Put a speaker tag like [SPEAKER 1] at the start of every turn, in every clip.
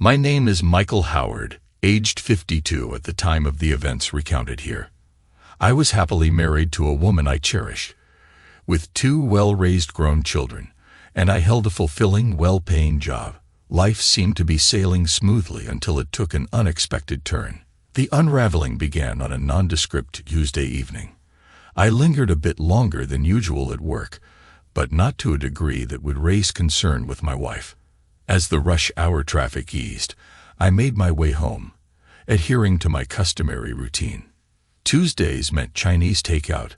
[SPEAKER 1] My name is Michael Howard, aged 52 at the time of the events recounted here. I was happily married to a woman I cherished, with 2 well-raised grown children, and I held a fulfilling, well-paying job. Life seemed to be sailing smoothly until it took an unexpected turn. The unraveling began on a nondescript Tuesday evening. I lingered a bit longer than usual at work, but not to a degree that would raise concern with my wife. As the rush hour traffic eased, I made my way home, adhering to my customary routine. Tuesdays meant Chinese takeout,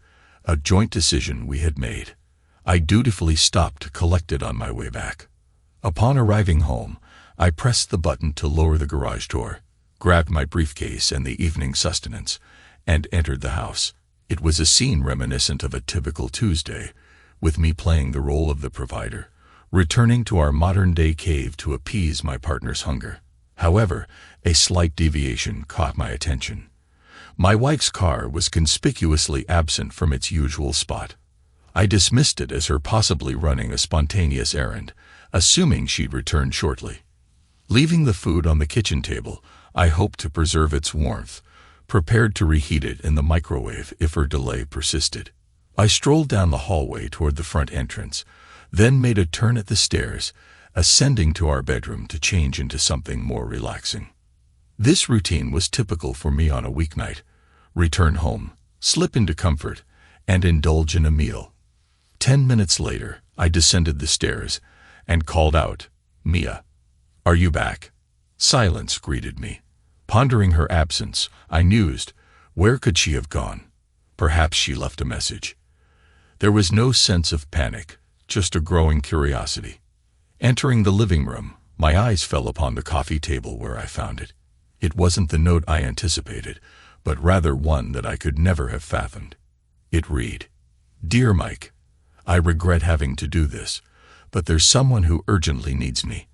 [SPEAKER 1] a joint decision we had made. I dutifully stopped collected on my way back. Upon arriving home, I pressed the button to lower the garage door, grabbed my briefcase and the evening sustenance, and entered the house. It was a scene reminiscent of a typical Tuesday, with me playing the role of the provider, returning to our modern-day cave to appease my partner's hunger. However, a slight deviation caught my attention. My wife's car was conspicuously absent from its usual spot. I dismissed it as her possibly running a spontaneous errand, assuming she'd return shortly. Leaving the food on the kitchen table, I hoped to preserve its warmth, prepared to reheat it in the microwave if her delay persisted. I strolled down the hallway toward the front entrance, then made a turn at the stairs, ascending to our bedroom to change into something more relaxing. This routine was typical for me on a weeknight: return home, slip into comfort, and indulge in a meal. 10 minutes later, I descended the stairs and called out, "Mia, are you back?" Silence greeted me. Pondering her absence, I mused, where could she have gone? Perhaps she left a message. There was no sense of panic, just a growing curiosity. Entering the living room, my eyes fell upon the coffee table where I found it. It wasn't the note I anticipated, but rather one that I could never have fathomed. It read, "Dear Mike, I regret having to do this, but there's someone who urgently needs me.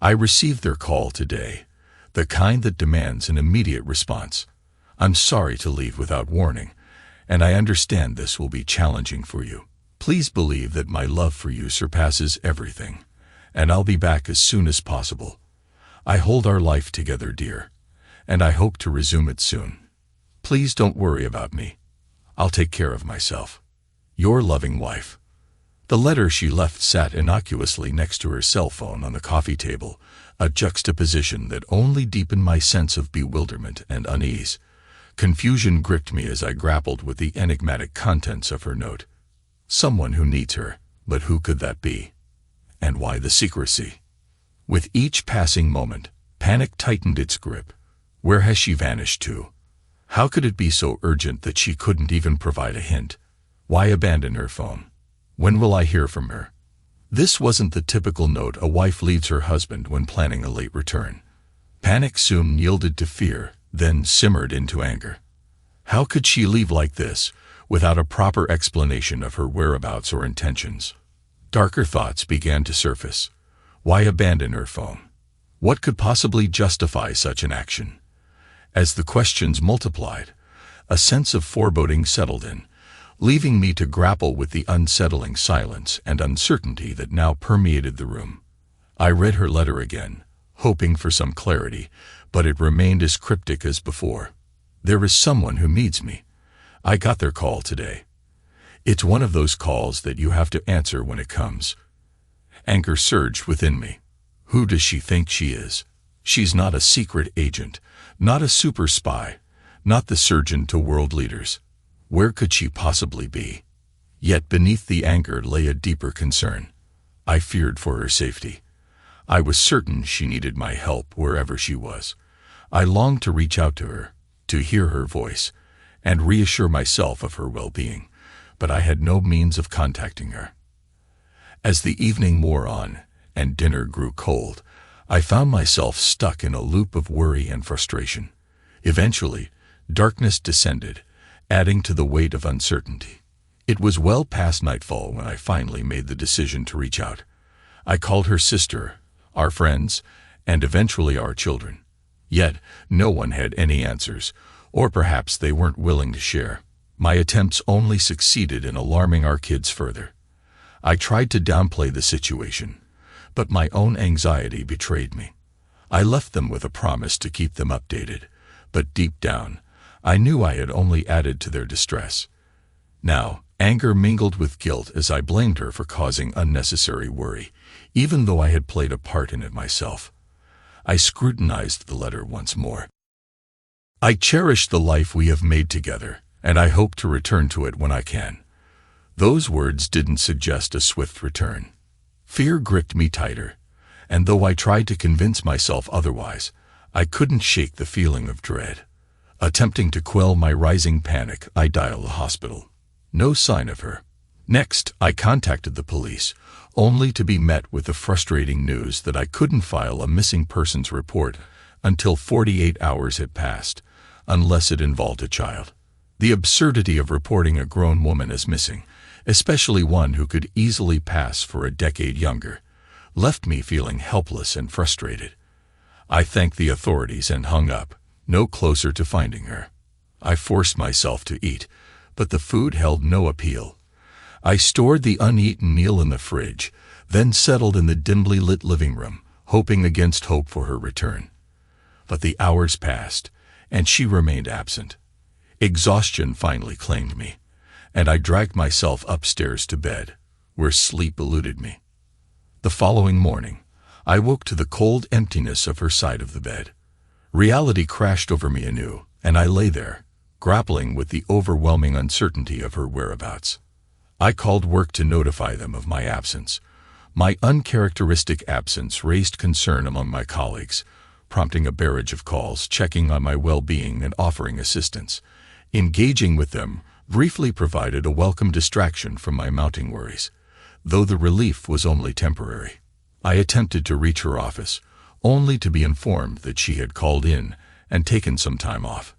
[SPEAKER 1] I received their call today, the kind that demands an immediate response. I'm sorry to leave without warning, and I understand this will be challenging for you. Please believe that my love for you surpasses everything, and I'll be back as soon as possible. I hold our life together, dear, and I hope to resume it soon. Please don't worry about me. I'll take care of myself. Your loving wife." The letter she left sat innocuously next to her cell phone on the coffee table, a juxtaposition that only deepened my sense of bewilderment and unease. Confusion gripped me as I grappled with the enigmatic contents of her note. Someone who needs her, but who could that be? And why the secrecy? With each passing moment, panic tightened its grip. Where has she vanished to? How could it be so urgent that she couldn't even provide a hint? Why abandon her phone? When will I hear from her? This wasn't the typical note a wife leaves her husband when planning a late return. Panic soon yielded to fear, then simmered into anger. How could she leave like this, without a proper explanation of her whereabouts or intentions? Darker thoughts began to surface. Why abandon her phone? What could possibly justify such an action? As the questions multiplied, a sense of foreboding settled in, leaving me to grapple with the unsettling silence and uncertainty that now permeated the room. I read her letter again, hoping for some clarity, but it remained as cryptic as before. There is someone who needs me. I got their call today. It's one of those calls that you have to answer when it comes. Anger surged within me. Who does she think she is? She's not a secret agent, not a super spy, not the surgeon to world leaders. Where could she possibly be? Yet beneath the anger lay a deeper concern. I feared for her safety. I was certain she needed my help wherever she was. I longed to reach out to her, to hear her voice, and reassure myself of her well-being, but I had no means of contacting her. As the evening wore on, and dinner grew cold, I found myself stuck in a loop of worry and frustration. Eventually, darkness descended, adding to the weight of uncertainty. It was well past nightfall when I finally made the decision to reach out. I called her sister, our friends, and eventually our children. Yet, no one had any answers, or perhaps they weren't willing to share. My attempts only succeeded in alarming our kids further. I tried to downplay the situation, but my own anxiety betrayed me. I left them with a promise to keep them updated, but deep down, I knew I had only added to their distress. Now, anger mingled with guilt as I blamed her for causing unnecessary worry, even though I had played a part in it myself. I scrutinized the letter once more. I cherish the life we have made together, and I hope to return to it when I can. Those words didn't suggest a swift return. Fear gripped me tighter, and though I tried to convince myself otherwise, I couldn't shake the feeling of dread. Attempting to quell my rising panic, I dialed the hospital. No sign of her. Next, I contacted the police, only to be met with the frustrating news that I couldn't file a missing persons report until 48 hours had passed, unless it involved a child. The absurdity of reporting a grown woman as missing, especially one who could easily pass for a decade younger, left me feeling helpless and frustrated. I thanked the authorities and hung up, no closer to finding her. I forced myself to eat, but the food held no appeal. I stored the uneaten meal in the fridge, then settled in the dimly lit living room, hoping against hope for her return. But the hours passed, and she remained absent. Exhaustion finally claimed me, and I dragged myself upstairs to bed, where sleep eluded me. The following morning, I woke to the cold emptiness of her side of the bed. Reality crashed over me anew, and I lay there, grappling with the overwhelming uncertainty of her whereabouts. I called work to notify them of my absence. My uncharacteristic absence raised concern among my colleagues, prompting a barrage of calls checking on my well-being and offering assistance. Engaging with them briefly provided a welcome distraction from my mounting worries, though the relief was only temporary. I attempted to reach her office, only to be informed that she had called in and taken some time off.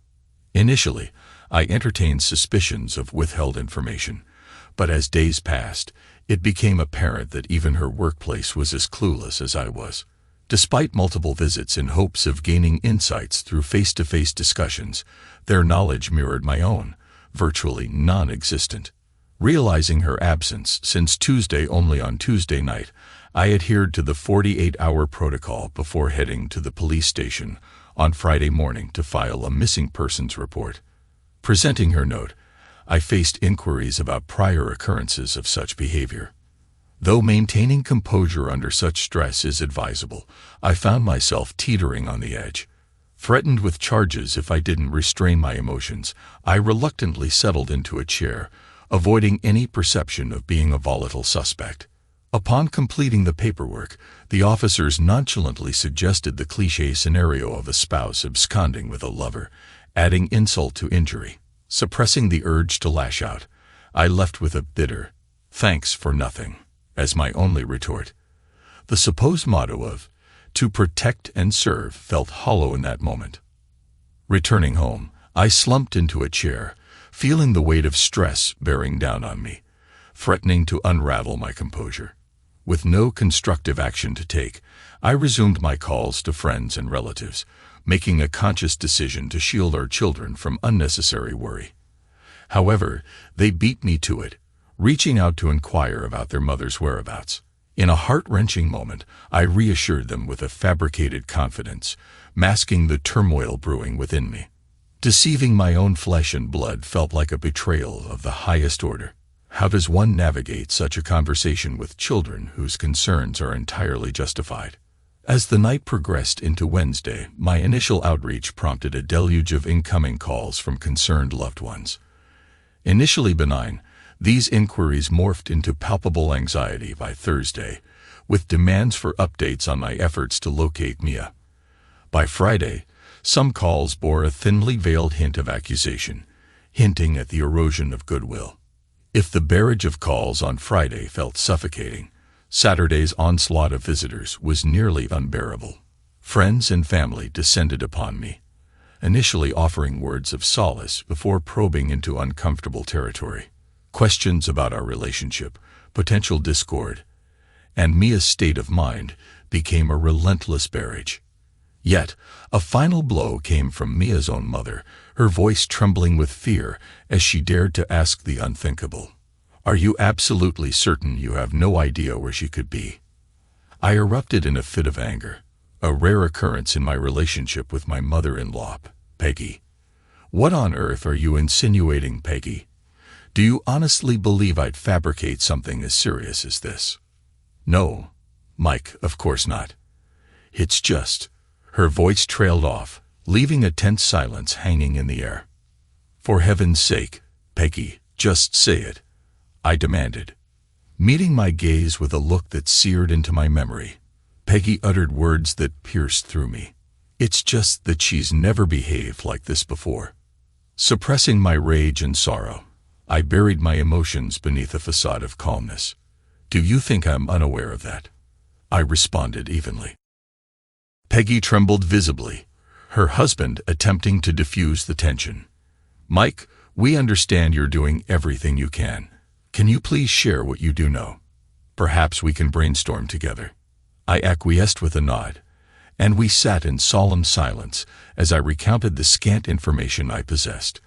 [SPEAKER 1] Initially, I entertained suspicions of withheld information, but as days passed, it became apparent that even her workplace was as clueless as I was. Despite multiple visits in hopes of gaining insights through face-to-face discussions, their knowledge mirrored my own, virtually non-existent. Realizing her absence since Tuesday only on Tuesday night, I adhered to the 48-hour protocol before heading to the police station on Friday morning to file a missing persons report. Presenting her note, I faced inquiries about prior occurrences of such behavior. Though maintaining composure under such stress is advisable, I found myself teetering on the edge. Threatened with charges if I didn't restrain my emotions, I reluctantly settled into a chair, avoiding any perception of being a volatile suspect. Upon completing the paperwork, the officers nonchalantly suggested the cliché scenario of a spouse absconding with a lover, adding insult to injury. Suppressing the urge to lash out, I left with a bitter, "Thanks for nothing," as my only retort. The supposed motto of, "to protect and serve," felt hollow in that moment. Returning home, I slumped into a chair, feeling the weight of stress bearing down on me, threatening to unravel my composure. With no constructive action to take, I resumed my calls to friends and relatives, making a conscious decision to shield our children from unnecessary worry. However, they beat me to it, reaching out to inquire about their mother's whereabouts. In a heart-wrenching moment, I reassured them with a fabricated confidence, masking the turmoil brewing within me. Deceiving my own flesh and blood felt like a betrayal of the highest order. How does one navigate such a conversation with children whose concerns are entirely justified? As the night progressed into Wednesday, my initial outreach prompted a deluge of incoming calls from concerned loved ones. Initially benign, these inquiries morphed into palpable anxiety by Thursday, with demands for updates on my efforts to locate Mia. By Friday, some calls bore a thinly veiled hint of accusation, hinting at the erosion of goodwill. If the barrage of calls on Friday felt suffocating, Saturday's onslaught of visitors was nearly unbearable. Friends and family descended upon me, initially offering words of solace before probing into uncomfortable territory. Questions about our relationship, potential discord, and Mia's state of mind became a relentless barrage. Yet, a final blow came from Mia's own mother, her voice trembling with fear as she dared to ask the unthinkable. "Are you absolutely certain you have no idea where she could be?" I erupted in a fit of anger. a rare occurrence in my relationship with my mother-in-law, Peggy. What on earth are you insinuating, Peggy? Do you honestly believe I'd fabricate something as serious as this? No, Mike, of course not. It's just... Her voice trailed off, leaving a tense silence hanging in the air. For heaven's sake, Peggy, just say it, I demanded. Meeting my gaze with a look that seared into my memory, Peggy uttered words that pierced through me. It's just that she's never behaved like this before. Suppressing my rage and sorrow, I buried my emotions beneath a facade of calmness. Do you think I'm unaware of that? I responded evenly. Peggy trembled visibly, her husband attempting to diffuse the tension. Mike, we understand you're doing everything you can. Can you please share what you do know? Perhaps we can brainstorm together. I acquiesced with a nod, and we sat in solemn silence as I recounted the scant information I possessed,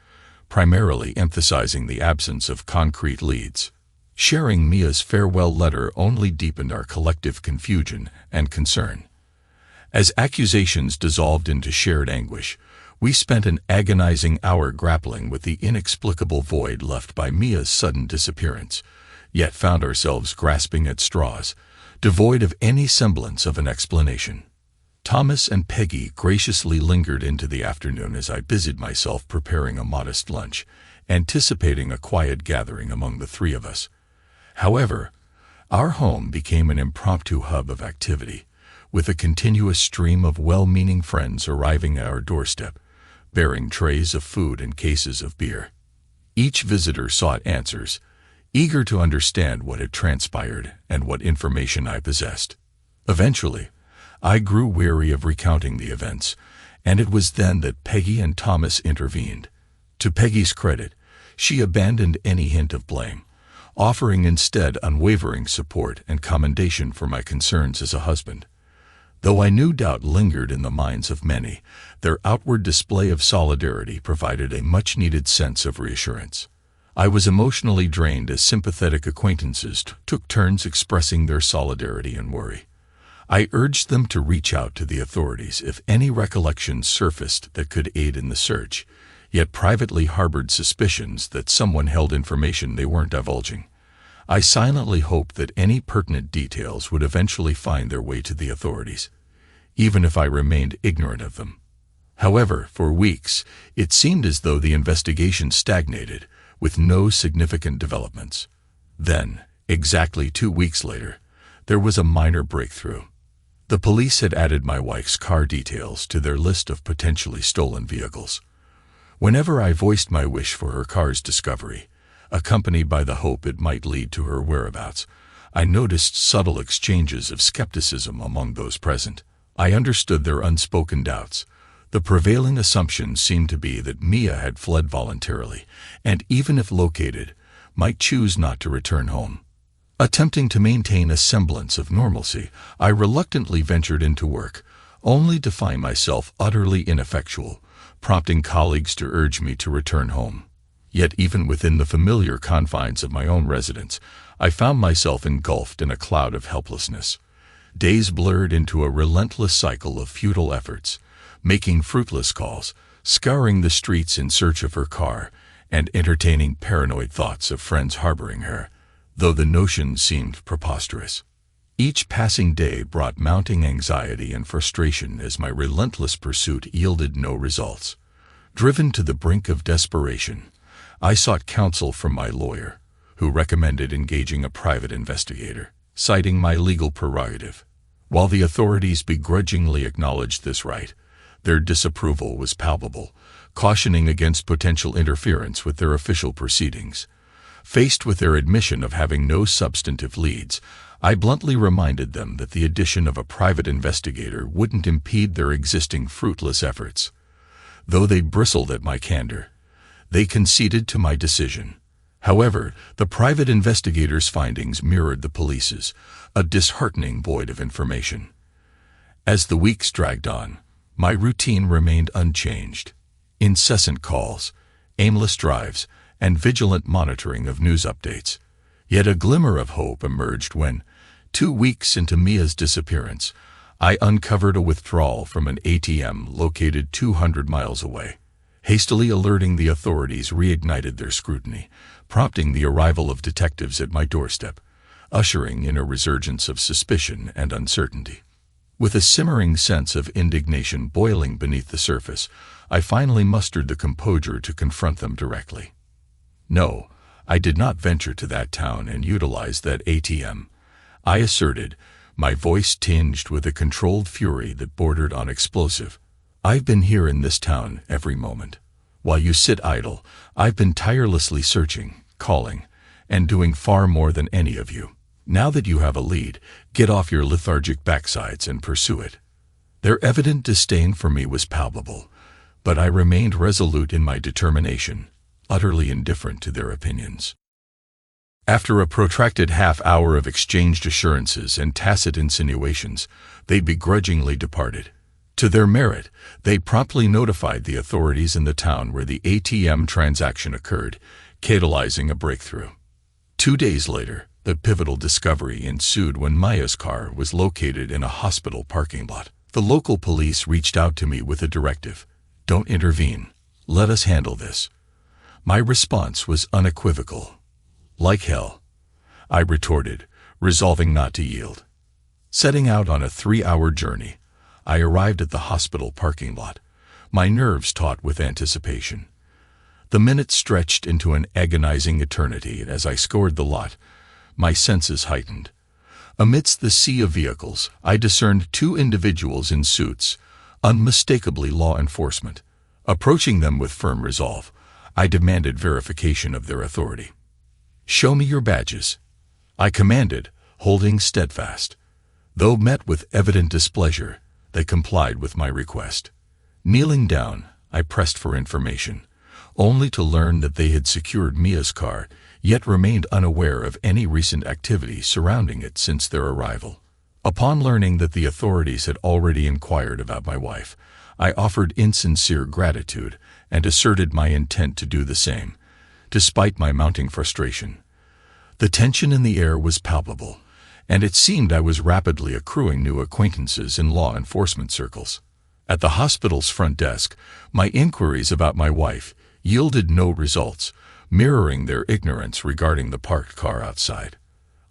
[SPEAKER 1] primarily emphasizing the absence of concrete leads. Sharing Mia's farewell letter only deepened our collective confusion and concern. As accusations dissolved into shared anguish, we spent an agonizing hour grappling with the inexplicable void left by Mia's sudden disappearance, yet found ourselves grasping at straws, devoid of any semblance of an explanation. Thomas and Peggy graciously lingered into the afternoon as I busied myself preparing a modest lunch, anticipating a quiet gathering among the three of us. However, our home became an impromptu hub of activity, with a continuous stream of well-meaning friends arriving at our doorstep, bearing trays of food and cases of beer. Each visitor sought answers, eager to understand what had transpired and what information I possessed. Eventually, I grew weary of recounting the events, and it was then that Peggy and Thomas intervened. To Peggy's credit, she abandoned any hint of blame, offering instead unwavering support and commendation for my concerns as a husband. Though I knew doubt lingered in the minds of many, their outward display of solidarity provided a much-needed sense of reassurance. I was emotionally drained as sympathetic acquaintances took turns expressing their solidarity and worry. I urged them to reach out to the authorities if any recollections surfaced that could aid in the search, yet privately harbored suspicions that someone held information they weren't divulging. I silently hoped that any pertinent details would eventually find their way to the authorities, even if I remained ignorant of them. However, for weeks, it seemed as though the investigation stagnated, with no significant developments. Then, exactly 2 weeks later, there was a minor breakthrough. The police had added my wife's car details to their list of potentially stolen vehicles. Whenever I voiced my wish for her car's discovery, accompanied by the hope it might lead to her whereabouts, I noticed subtle exchanges of skepticism among those present. I understood their unspoken doubts. The prevailing assumption seemed to be that Mia had fled voluntarily, and even if located, might choose not to return home. Attempting to maintain a semblance of normalcy, I reluctantly ventured into work, only to find myself utterly ineffectual, prompting colleagues to urge me to return home. Yet even within the familiar confines of my own residence, I found myself engulfed in a cloud of helplessness. Days blurred into a relentless cycle of futile efforts, making fruitless calls, scouring the streets in search of her car, and entertaining paranoid thoughts of friends harboring her, though the notion seemed preposterous. Each passing day brought mounting anxiety and frustration as my relentless pursuit yielded no results. Driven to the brink of desperation, I sought counsel from my lawyer, who recommended engaging a private investigator, citing my legal prerogative. While the authorities begrudgingly acknowledged this right, their disapproval was palpable, cautioning against potential interference with their official proceedings. Faced with their admission of having no substantive leads, I bluntly reminded them that the addition of a private investigator wouldn't impede their existing fruitless efforts. Though they bristled at my candor, they conceded to my decision. However, the private investigator's findings mirrored the police's, a disheartening void of information. As the weeks dragged on, my routine remained unchanged. Incessant calls, aimless drives, and vigilant monitoring of news updates. Yet a glimmer of hope emerged when, 2 weeks into Mia's disappearance, I uncovered a withdrawal from an ATM located 200 miles away. Hastily alerting the authorities reignited their scrutiny, prompting the arrival of detectives at my doorstep, ushering in a resurgence of suspicion and uncertainty. With a simmering sense of indignation boiling beneath the surface, I finally mustered the composure to confront them directly. No, I did not venture to that town and utilize that ATM, I asserted, my voice tinged with a controlled fury that bordered on explosive. I've been here in this town every moment. While you sit idle, I've been tirelessly searching, calling, and doing far more than any of you. Now that you have a lead, get off your lethargic backsides and pursue it. Their evident disdain for me was palpable, but I remained resolute in my determination, utterly indifferent to their opinions. After a protracted half-hour of exchanged assurances and tacit insinuations, they begrudgingly departed. To their merit, they promptly notified the authorities in the town where the ATM transaction occurred, catalyzing a breakthrough. 2 days later, the pivotal discovery ensued when Maya's car was located in a hospital parking lot. The local police reached out to me with a directive: "Don't intervene. Let us handle this." My response was unequivocal. "Like hell," I retorted, resolving not to yield. Setting out on a 3-hour journey, I arrived at the hospital parking lot, my nerves taut with anticipation. The minutes stretched into an agonizing eternity as I scoured the lot, my senses heightened. Amidst the sea of vehicles, I discerned 2 individuals in suits, unmistakably law enforcement. Approaching them with firm resolve, I demanded verification of their authority. "Show me your badges," I commanded, holding steadfast. Though met with evident displeasure, they complied with my request. Kneeling down, I pressed for information, only to learn that they had secured Mia's car, yet remained unaware of any recent activity surrounding it since their arrival. Upon learning that the authorities had already inquired about my wife, I offered insincere gratitude and asserted my intent to do the same, despite my mounting frustration. The tension in the air was palpable, and it seemed I was rapidly accruing new acquaintances in law enforcement circles. At the hospital's front desk, my inquiries about my wife yielded no results, mirroring their ignorance regarding the parked car outside.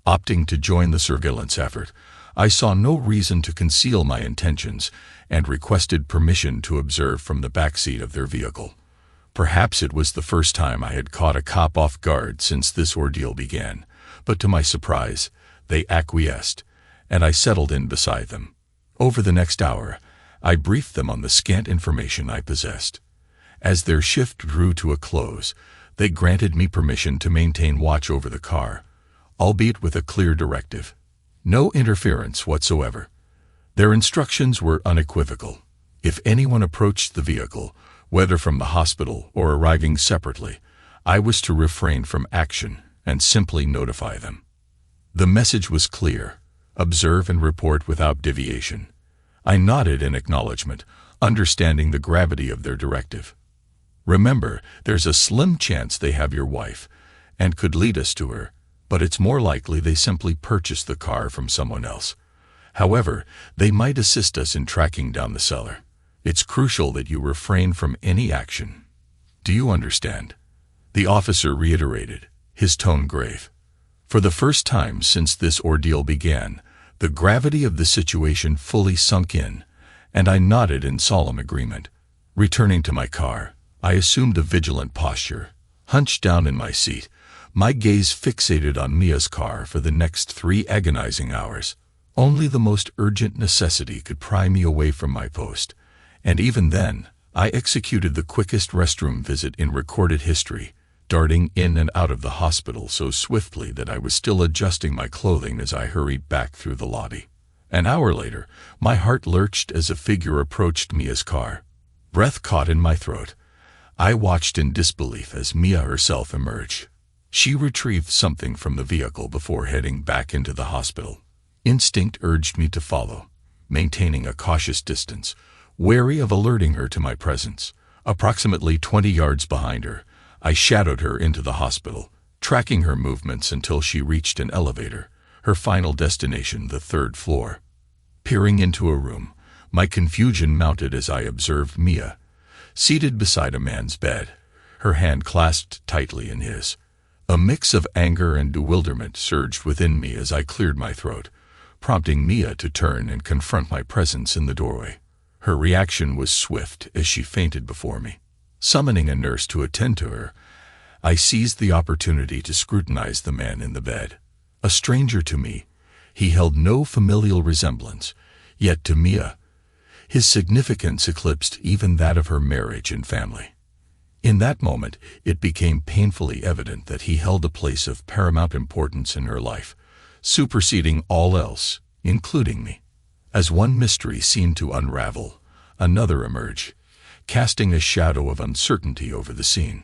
[SPEAKER 1] Opting to join the surveillance effort, I saw no reason to conceal my intentions and requested permission to observe from the backseat of their vehicle. Perhaps it was the first time I had caught a cop off guard since this ordeal began, but to my surprise, they acquiesced, and I settled in beside them. Over the next hour, I briefed them on the scant information I possessed. As their shift drew to a close, they granted me permission to maintain watch over the car, albeit with a clear directive: no interference whatsoever. Their instructions were unequivocal. If anyone approached the vehicle, whether from the hospital or arriving separately, I was to refrain from action and simply notify them. The message was clear: observe and report without deviation. I nodded in acknowledgement, understanding the gravity of their directive. Remember, there's a slim chance they have your wife, and could lead us to her, but it's more likely they simply purchased the car from someone else. However, they might assist us in tracking down the seller. It's crucial that you refrain from any action. Do you understand?" The officer reiterated, his tone grave. For the first time since this ordeal began, the gravity of the situation fully sunk in, and I nodded in solemn agreement. Returning to my car, I assumed a vigilant posture, hunched down in my seat, my gaze fixated on Mia's car for the next 3 agonizing hours. Only the most urgent necessity could pry me away from my post, and even then, I executed the quickest restroom visit in recorded history, darting in and out of the hospital so swiftly that I was still adjusting my clothing as I hurried back through the lobby. An hour later, my heart lurched as a figure approached Mia's car. Breath caught in my throat. I watched in disbelief as Mia herself emerged. She retrieved something from the vehicle before heading back into the hospital. Instinct urged me to follow, maintaining a cautious distance, wary of alerting her to my presence. Approximately 20 yards behind her, I shadowed her into the hospital, tracking her movements until she reached an elevator, her final destination the 3rd floor. Peering into a room, my confusion mounted as I observed Mia, seated beside a man's bed, her hand clasped tightly in his. A mix of anger and bewilderment surged within me as I cleared my throat, prompting Mia to turn and confront my presence in the doorway. Her reaction was swift as she fainted before me. Summoning a nurse to attend to her, I seized the opportunity to scrutinize the man in the bed. A stranger to me, he held no familial resemblance, yet to Mia, his significance eclipsed even that of her marriage and family. In that moment, it became painfully evident that he held a place of paramount importance in her life, superseding all else, including me. As one mystery seemed to unravel, another emerged, casting a shadow of uncertainty over the scene.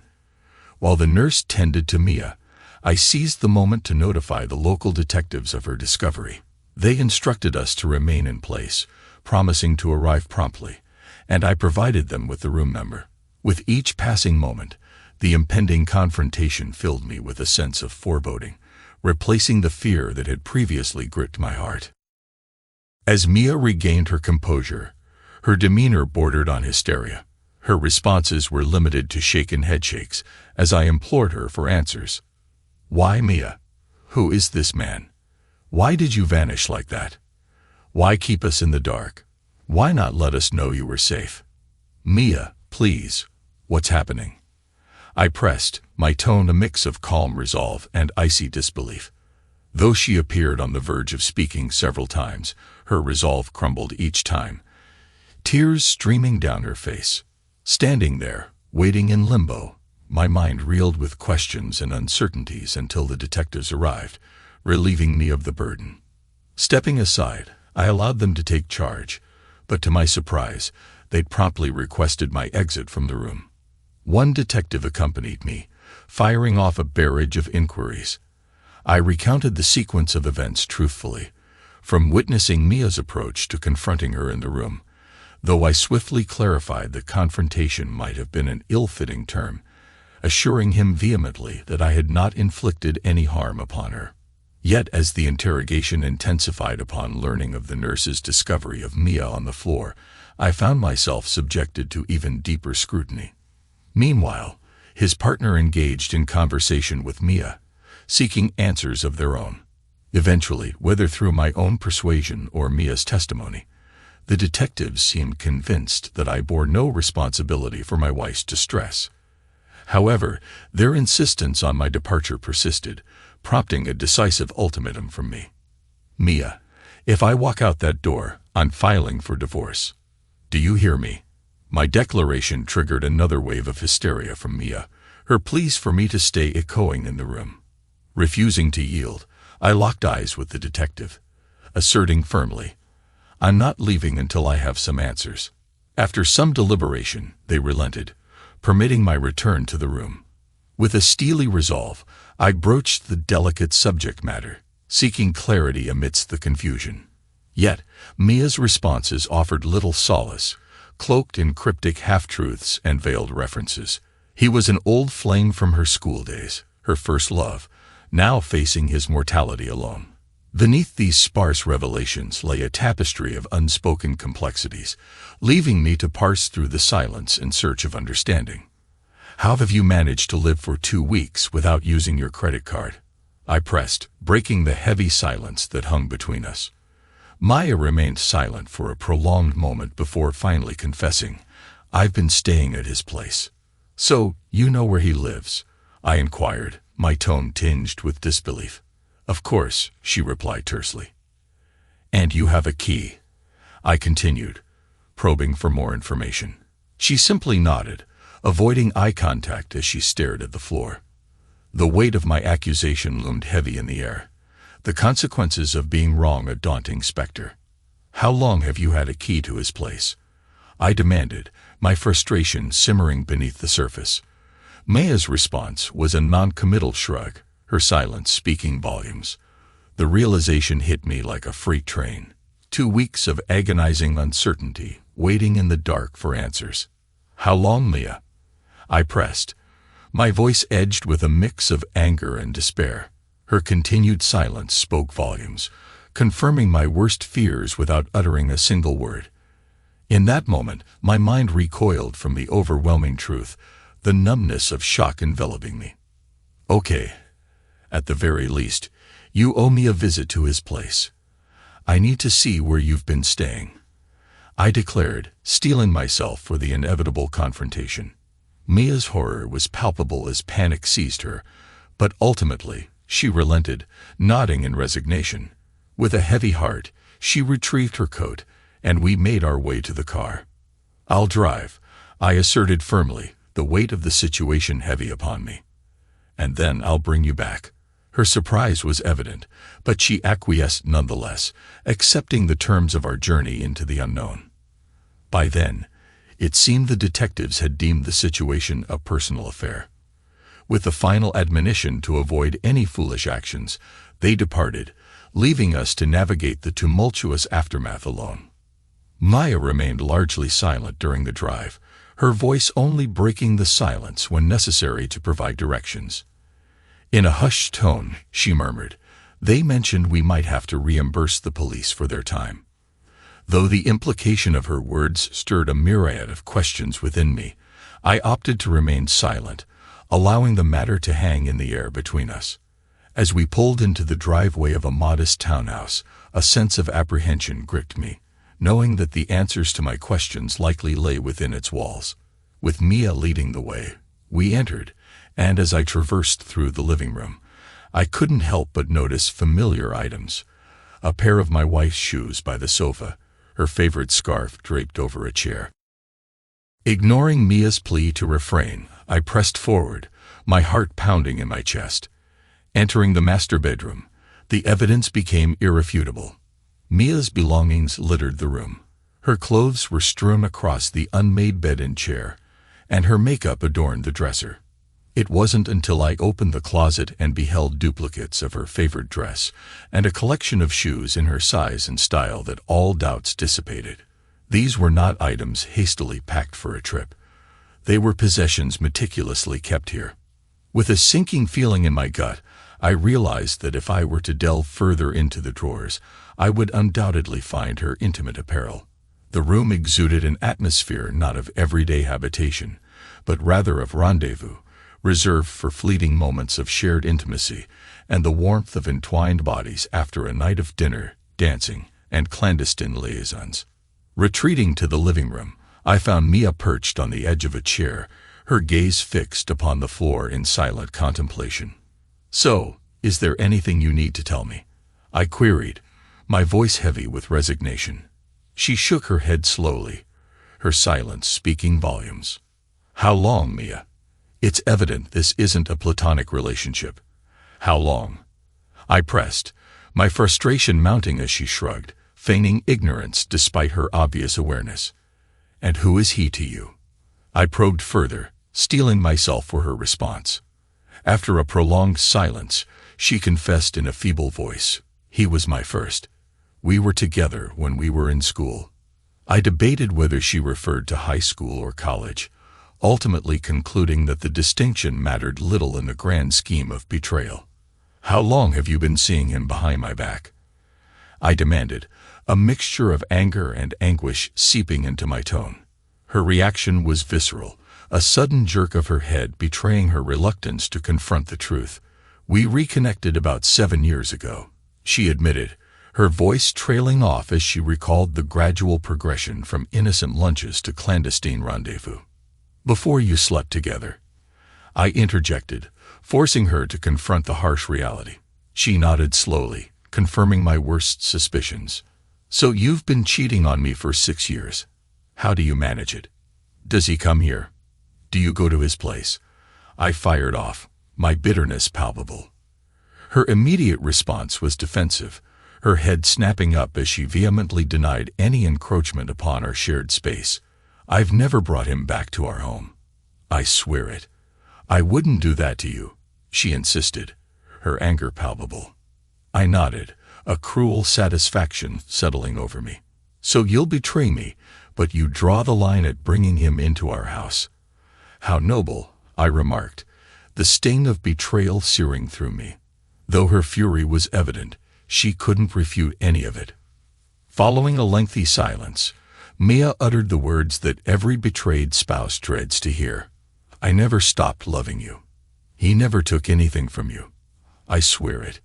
[SPEAKER 1] While the nurse tended to Mia, I seized the moment to notify the local detectives of her discovery. They instructed us to remain in place, promising to arrive promptly, and I provided them with the room number. With each passing moment, the impending confrontation filled me with a sense of foreboding, replacing the fear that had previously gripped my heart. As Mia regained her composure, her demeanor bordered on hysteria. Her responses were limited to shaken headshakes as I implored her for answers. "Why, Mia? Who is this man? Why did you vanish like that? Why keep us in the dark? Why not let us know you were safe? Mia, please, what's happening?" I pressed, my tone a mix of calm resolve and icy disbelief. Though she appeared on the verge of speaking several times, her resolve crumbled each time, tears streaming down her face. Standing there, waiting in limbo, my mind reeled with questions and uncertainties until the detectives arrived, relieving me of the burden. Stepping aside, I allowed them to take charge, but to my surprise, they'd promptly requested my exit from the room. One detective accompanied me, firing off a barrage of inquiries. I recounted the sequence of events truthfully, from witnessing Mia's approach to confronting her in the room, though I swiftly clarified that confrontation might have been an ill-fitting term, assuring him vehemently that I had not inflicted any harm upon her. Yet as the interrogation intensified upon learning of the nurse's discovery of Mia on the floor, I found myself subjected to even deeper scrutiny. Meanwhile, his partner engaged in conversation with Mia, seeking answers of their own. Eventually, whether through my own persuasion or Mia's testimony, the detectives seemed convinced that I bore no responsibility for my wife's distress. However, their insistence on my departure persisted, prompting a decisive ultimatum from me. "Mia, if I walk out that door, I'm filing for divorce. Do you hear me?" My declaration triggered another wave of hysteria from Mia, her pleas for me to stay echoing in the room. Refusing to yield, I locked eyes with the detective, asserting firmly, "I'm not leaving until I have some answers." After some deliberation, they relented, permitting my return to the room. With a steely resolve, I broached the delicate subject matter, seeking clarity amidst the confusion. Yet, Mia's responses offered little solace, cloaked in cryptic half-truths and veiled references. He was an old flame from her school days, her first love, now facing his mortality alone. Beneath these sparse revelations lay a tapestry of unspoken complexities, leaving me to parse through the silence in search of understanding. "How have you managed to live for 2 weeks without using your credit card?" I pressed, breaking the heavy silence that hung between us. Maya remained silent for a prolonged moment before finally confessing, "I've been staying at his place." "So, you know where he lives?" I inquired, my tone tinged with disbelief. "Of course," she replied tersely. "And you have a key?" I continued, probing for more information. She simply nodded, avoiding eye contact as she stared at the floor. The weight of my accusation loomed heavy in the air, the consequences of being wrong a daunting specter. "How long have you had a key to his place?" I demanded, my frustration simmering beneath the surface. Maya's response was a non-committal shrug, her silence speaking volumes. The realization hit me like a freight train. 2 weeks of agonizing uncertainty, waiting in the dark for answers. "How long, Mia?" I pressed, my voice edged with a mix of anger and despair. Her continued silence spoke volumes, confirming my worst fears without uttering a single word. In that moment, my mind recoiled from the overwhelming truth, the numbness of shock enveloping me. Okay, at the very least, you owe me a visit to his place. I need to see where you've been staying, I declared, steeling myself for the inevitable confrontation. Mia's horror was palpable as panic seized her, but ultimately, she relented, nodding in resignation. With a heavy heart, she retrieved her coat, and we made our way to the car. I'll drive, I asserted firmly, the weight of the situation heavy upon me. And then I'll bring you back. Her surprise was evident, but she acquiesced nonetheless, accepting the terms of our journey into the unknown. By then, it seemed the detectives had deemed the situation a personal affair. With the final admonition to avoid any foolish actions, they departed, leaving us to navigate the tumultuous aftermath alone. Maya remained largely silent during the drive, her voice only breaking the silence when necessary to provide directions. In a hushed tone, she murmured, "They mentioned we might have to reimburse the police for their time." Though the implication of her words stirred a myriad of questions within me, I opted to remain silent, allowing the matter to hang in the air between us. As we pulled into the driveway of a modest townhouse, a sense of apprehension gripped me, knowing that the answers to my questions likely lay within its walls. With Mia leading the way, we entered, and as I traversed through the living room, I couldn't help but notice familiar items. A pair of my wife's shoes by the sofa, her favorite scarf draped over a chair. Ignoring Mia's plea to refrain, I pressed forward, my heart pounding in my chest. Entering the master bedroom, the evidence became irrefutable. Mia's belongings littered the room. Her clothes were strewn across the unmade bed and chair, and her makeup adorned the dresser. It wasn't until I opened the closet and beheld duplicates of her favorite dress and a collection of shoes in her size and style that all doubts dissipated. These were not items hastily packed for a trip. They were possessions meticulously kept here. With a sinking feeling in my gut, I realized that if I were to delve further into the drawers, I would undoubtedly find her intimate apparel. The room exuded an atmosphere not of everyday habitation, but rather of rendezvous, reserved for fleeting moments of shared intimacy and the warmth of entwined bodies after a night of dinner, dancing, and clandestine liaisons. Retreating to the living room, I found Mia perched on the edge of a chair, her gaze fixed upon the floor in silent contemplation. "So, is there anything you need to tell me?" I queried, my voice heavy with resignation. She shook her head slowly, her silence speaking volumes. "How long, Mia? It's evident this isn't a platonic relationship. How long?" I pressed, my frustration mounting as she shrugged, feigning ignorance despite her obvious awareness. "And who is he to you?" I probed further, steeling myself for her response. After a prolonged silence, she confessed in a feeble voice, "He was my first. We were together when we were in school." I debated whether she referred to high school or college, ultimately concluding that the distinction mattered little in the grand scheme of betrayal. "How long have you been seeing him behind my back?" I demanded, a mixture of anger and anguish seeping into my tone. Her reaction was visceral, a sudden jerk of her head betraying her reluctance to confront the truth. "We reconnected about 7 years ago," she admitted, her voice trailing off as she recalled the gradual progression from innocent lunches to clandestine rendezvous. "Before you slept together," I interjected, forcing her to confront the harsh reality. She nodded slowly, confirming my worst suspicions. "So you've been cheating on me for 6 years. How do you manage it? Does he come here? Do you go to his place?" I fired off, my bitterness palpable. Her immediate response was defensive, her head snapping up as she vehemently denied any encroachment upon our shared space. "I've never brought him back to our home. I swear it. I wouldn't do that to you," she insisted, her anger palpable. I nodded, a cruel satisfaction settling over me. "So you'll betray me, but you draw the line at bringing him into our house." "How noble," I remarked, the sting of betrayal searing through me. Though her fury was evident, She couldn't refute any of it. Following a lengthy silence, Mia uttered the words that every betrayed spouse dreads to hear. I never stopped loving you. He never took anything from you. I swear it.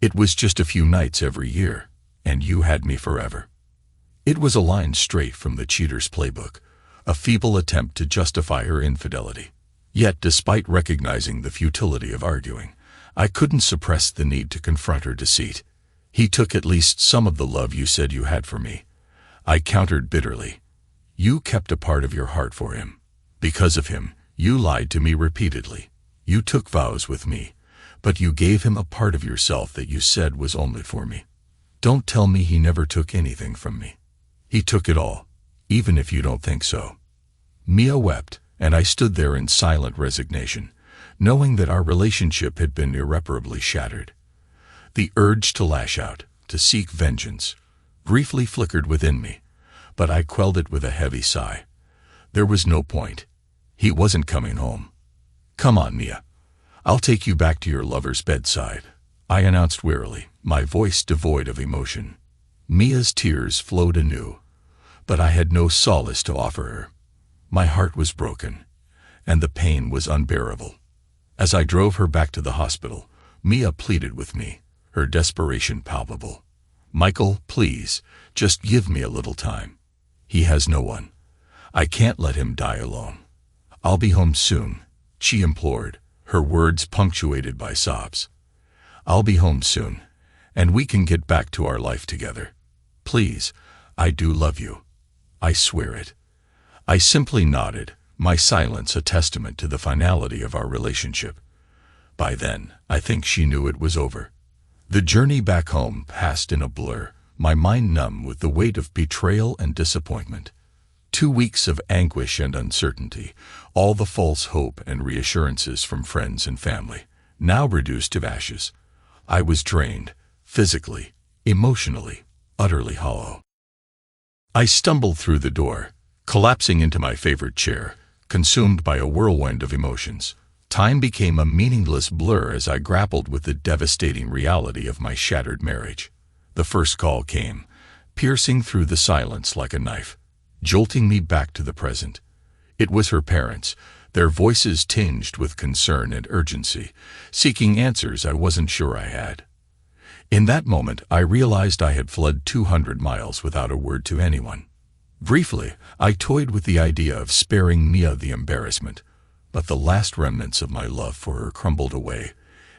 [SPEAKER 1] It was just a few nights every year, and you had me forever. It was a line straight from the cheater's playbook, a feeble attempt to justify her infidelity. Yet, despite recognizing the futility of arguing, I couldn't suppress the need to confront her deceit. He took at least some of the love you said you had for me. I countered bitterly. You kept a part of your heart for him. Because of him, you lied to me repeatedly. You took vows with me, but you gave him a part of yourself that you said was only for me. Don't tell me he never took anything from me. He took it all, even if you don't think so. Mia wept, and I stood there in silent resignation, knowing that our relationship had been irreparably shattered. The urge to lash out, to seek vengeance, briefly flickered within me, but I quelled it with a heavy sigh. There was no point. He wasn't coming home. Come on, Mia. I'll take you back to your lover's bedside, I announced wearily, my voice devoid of emotion. Mia's tears flowed anew, but I had no solace to offer her. My heart was broken, and the pain was unbearable. As I drove her back to the hospital, Mia pleaded with me, her desperation palpable. Michael, please, just give me a little time. He has no one. I can't let him die alone. I'll be home soon, she implored, her words punctuated by sobs. I'll be home soon, and we can get back to our life together. Please, I do love you. I swear it. I simply nodded, my silence a testament to the finality of our relationship. By then, I think she knew it was over. The journey back home passed in a blur, my mind numb with the weight of betrayal and disappointment. 2 weeks of anguish and uncertainty, all the false hope and reassurances from friends and family, now reduced to ashes. I was drained, physically, emotionally, utterly hollow. I stumbled through the door, collapsing into my favorite chair, consumed by a whirlwind of emotions. Time became a meaningless blur as I grappled with the devastating reality of my shattered marriage. The first call came, piercing through the silence like a knife, jolting me back to the present. It was her parents, their voices tinged with concern and urgency, seeking answers I wasn't sure I had. In that moment, I realized I had fled 200 miles without a word to anyone. Briefly, I toyed with the idea of sparing Mia the embarrassment, but the last remnants of my love for her crumbled away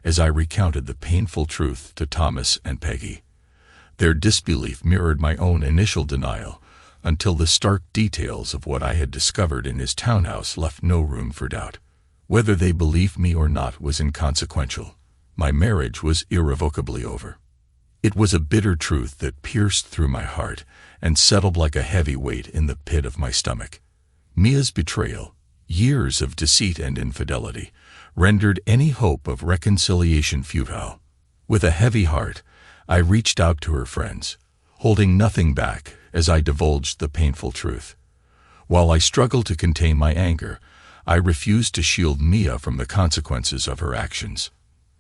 [SPEAKER 1] as I recounted the painful truth to Thomas and Peggy. Their disbelief mirrored my own initial denial, until the stark details of what I had discovered in his townhouse left no room for doubt. Whether they believed me or not was inconsequential. My marriage was irrevocably over. It was a bitter truth that pierced through my heart and settled like a heavy weight in the pit of my stomach. Mia's betrayal, years of deceit and infidelity, rendered any hope of reconciliation futile. With a heavy heart, I reached out to her friends, holding nothing back as I divulged the painful truth. While I struggled to contain my anger, I refused to shield Mia from the consequences of her actions.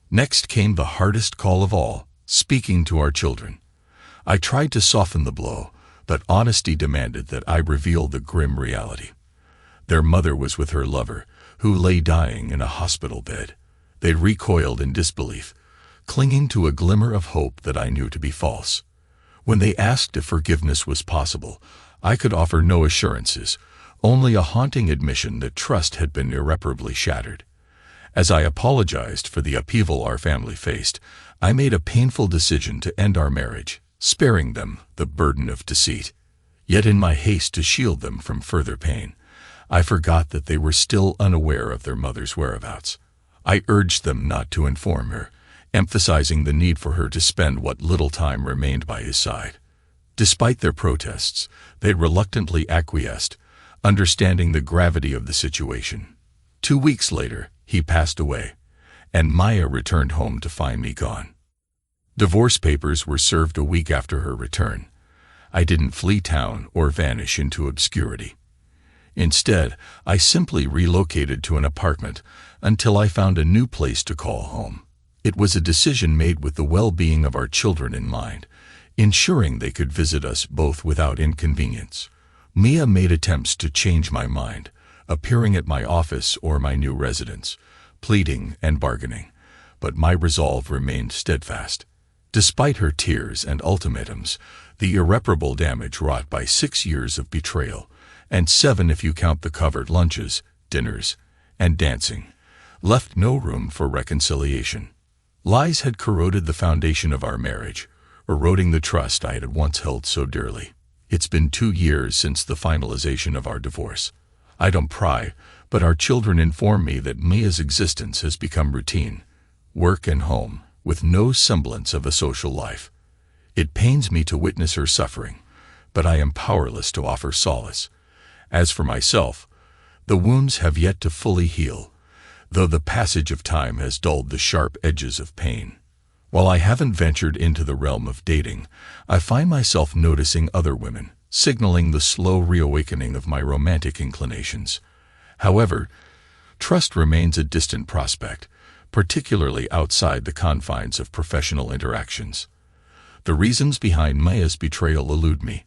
[SPEAKER 1] Next came the hardest call of all, speaking to our children. I tried to soften the blow, but honesty demanded that I reveal the grim reality. Their mother was with her lover, who lay dying in a hospital bed. They recoiled in disbelief, clinging to a glimmer of hope that I knew to be false. When they asked if forgiveness was possible, I could offer no assurances, only a haunting admission that trust had been irreparably shattered. As I apologized for the upheaval our family faced, I made a painful decision to end our marriage, sparing them the burden of deceit. Yet in my haste to shield them from further pain, I forgot that they were still unaware of their mother's whereabouts. I urged them not to inform her, emphasizing the need for her to spend what little time remained by his side. Despite their protests, they reluctantly acquiesced, understanding the gravity of the situation. 2 weeks later, he passed away, and Maya returned home to find me gone. Divorce papers were served a week after her return. I didn't flee town or vanish into obscurity. Instead, I simply relocated to an apartment until I found a new place to call home. It was a decision made with the well-being of our children in mind, ensuring they could visit us both without inconvenience. Mia made attempts to change my mind, appearing at my office or my new residence, pleading and bargaining, but my resolve remained steadfast. Despite her tears and ultimatums, the irreparable damage wrought by 6 years of betrayal, and 7 if you count the covered lunches, dinners, and dancing, left no room for reconciliation. Lies had corroded the foundation of our marriage, eroding the trust I had once held so dearly. It's been 2 years since the finalization of our divorce. I don't pry, but our children inform me that Mia's existence has become routine, work and home, with no semblance of a social life. It pains me to witness her suffering, but I am powerless to offer solace. As for myself, the wounds have yet to fully heal, though the passage of time has dulled the sharp edges of pain. While I haven't ventured into the realm of dating, I find myself noticing other women, signaling the slow reawakening of my romantic inclinations. However, trust remains a distant prospect, particularly outside the confines of professional interactions. The reasons behind Mia's betrayal elude me,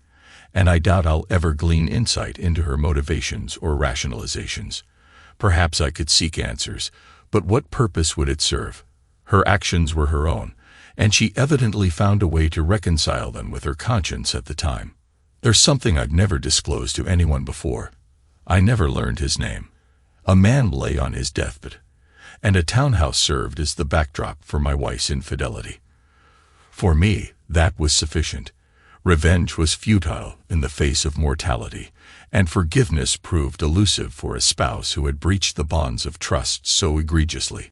[SPEAKER 1] and I doubt I'll ever glean insight into her motivations or rationalizations. Perhaps I could seek answers, but what purpose would it serve? Her actions were her own, and she evidently found a way to reconcile them with her conscience at the time. There's something I've never disclosed to anyone before. I never learned his name. A man lay on his deathbed, and a townhouse served as the backdrop for my wife's infidelity. For me, that was sufficient. Revenge was futile in the face of mortality, and forgiveness proved elusive for a spouse who had breached the bonds of trust so egregiously.